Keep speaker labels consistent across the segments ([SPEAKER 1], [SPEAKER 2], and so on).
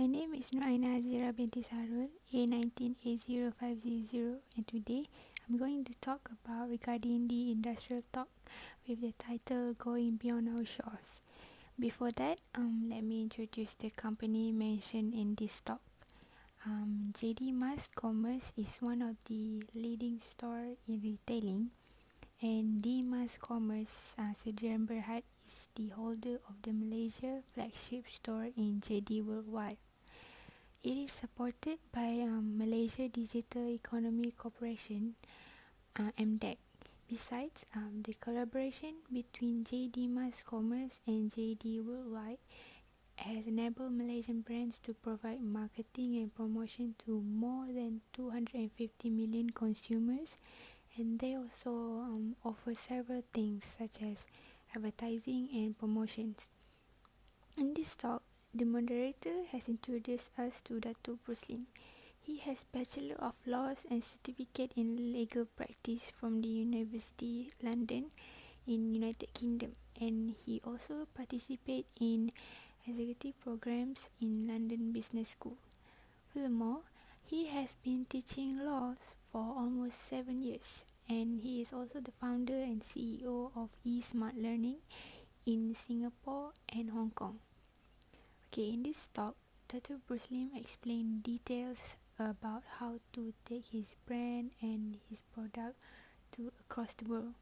[SPEAKER 1] My name is A19A0500, A19A0500, and today I'm going to talk about regarding the industrial talk with the title Going Beyond Our Shores. Before that, let me introduce the company mentioned in this talk. JDMas Commerce is one of the leading store in retailing, and JDMas Commerce, Sdn Bhd, is the holder of the Malaysia flagship store in JD Worldwide. It is supported by Malaysia Digital Economy Corporation, MDEC. Besides, the collaboration between JDMas Commerce and JD Worldwide has enabled Malaysian brands to provide marketing and promotion to more than 250 million consumers, and they also offer several things such as advertising and promotions. In this talk, the moderator has introduced us to Dato Bruce Lim. He has Bachelor of Laws and Certificate in Legal Practice from the University London in United Kingdom, and he also participates in executive programs in London Business School. Furthermore, he has been teaching laws for almost 7 years, and he is also the founder and CEO of eSmart Learning in Singapore and Hong Kong. Okay, in this talk, Dato Bruce Lim explained details about how to take his brand and his product to across the world.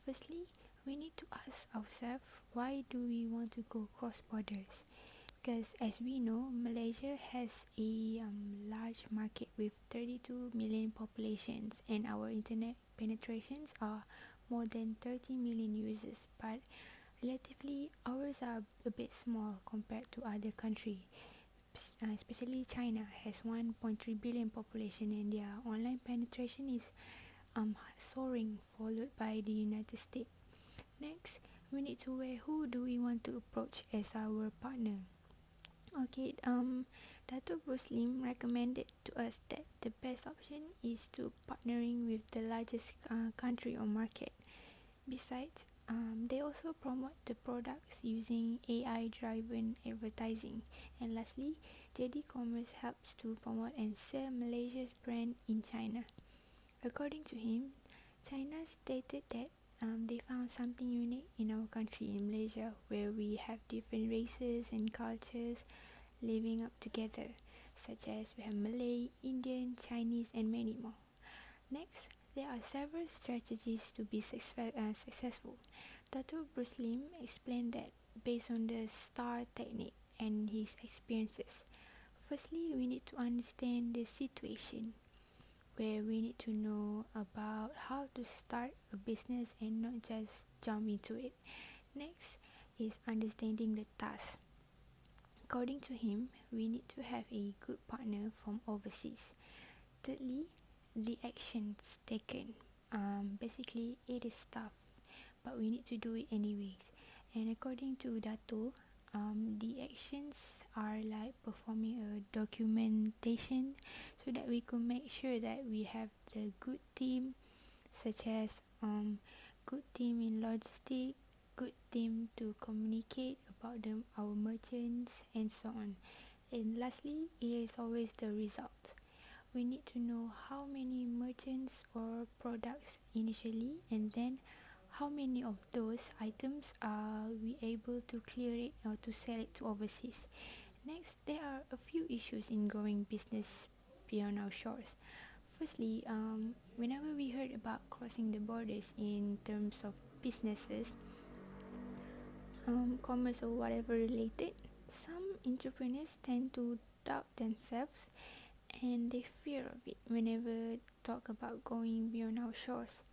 [SPEAKER 1] Firstly, we need to ask ourselves, why do we want to go cross borders? Because as we know, Malaysia has a large market with 32 million populations, and our internet penetrations are more than 30 million users, but relatively ours are a bit small compared to other countries. Especially China has 1.3 billion population, and their online penetration is soaring, followed by the United States. Next, we need to weigh who do we want to approach as our partner. Okay, Dato Bruce Lim recommended to us that the best option is to partnering with the largest country or market. Besides, they also promote the products using AI-driven advertising. And lastly, JD Commerce helps to promote and sell Malaysia's brand in China. According to him, China stated that they found something unique in our country, in Malaysia, where we have different races and cultures living up together, such as we have Malay, Indian, Chinese, and many more. Next, there are several strategies to be successful. Dato Bruce Lim explained that based on the STAR technique and his experiences. Firstly, we need to understand the situation, where we need to know about how to start a business and not just jump into it. Next is understanding the task. According to him, we need to have a good partner from overseas. Thirdly, the actions taken. Basically, it is tough, but we need to do it anyways. And according to Dato, the actions are like performing a documentation so that we could make sure that we have the good team, such as good team in logistics, good team to communicate about our merchants, and so on. And lastly, it is always the result. We need to know how many merchants or products initially, and then how many of those items are we able to clear it or to sell it to overseas. Next, there are a few issues in growing business beyond our shores. Firstly, whenever we heard about crossing the borders in terms of businesses, commerce or whatever related, some entrepreneurs tend to doubt themselves and they fear of it whenever talk about going beyond our shores.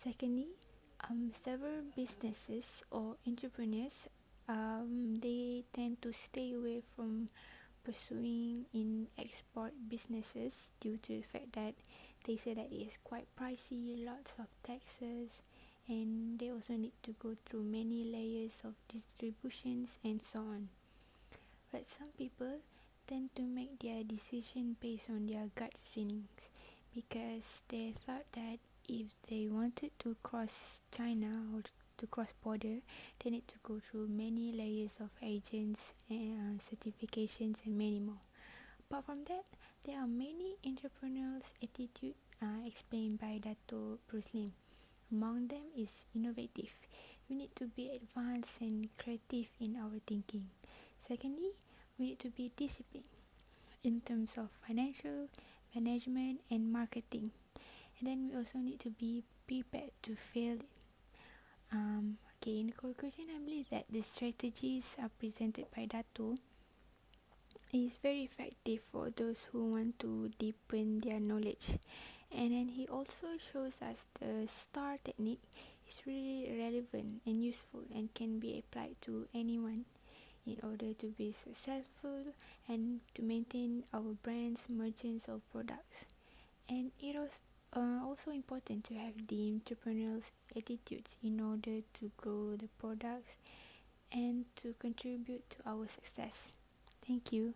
[SPEAKER 1] Secondly, several businesses or entrepreneurs, they tend to stay away from pursuing in export businesses due to the fact that they say that it is quite pricey, lots of taxes, and they also need to go through many layers of distributions and so on. But some people tend to make their decision based on their gut feelings, because they thought that if they wanted to cross China or to cross border, they need to go through many layers of agents and certifications and many more. Apart from that, there are many entrepreneurial attitudes explained by Dato Bruce Lim. Among them is innovative. We need to be advanced and creative in our thinking. Secondly, we need to be disciplined in terms of financial management and marketing. And then we also need to be prepared to fail. In conclusion, I believe that the strategies are presented by Dato is very effective for those who want to deepen their knowledge. And then he also shows us the STAR technique is really relevant and useful and can be applied to anyone in order to be successful and to maintain our brands, merchants or products. And it was also important to have the entrepreneurial attitudes in order to grow the products and to contribute to our success. Thank you.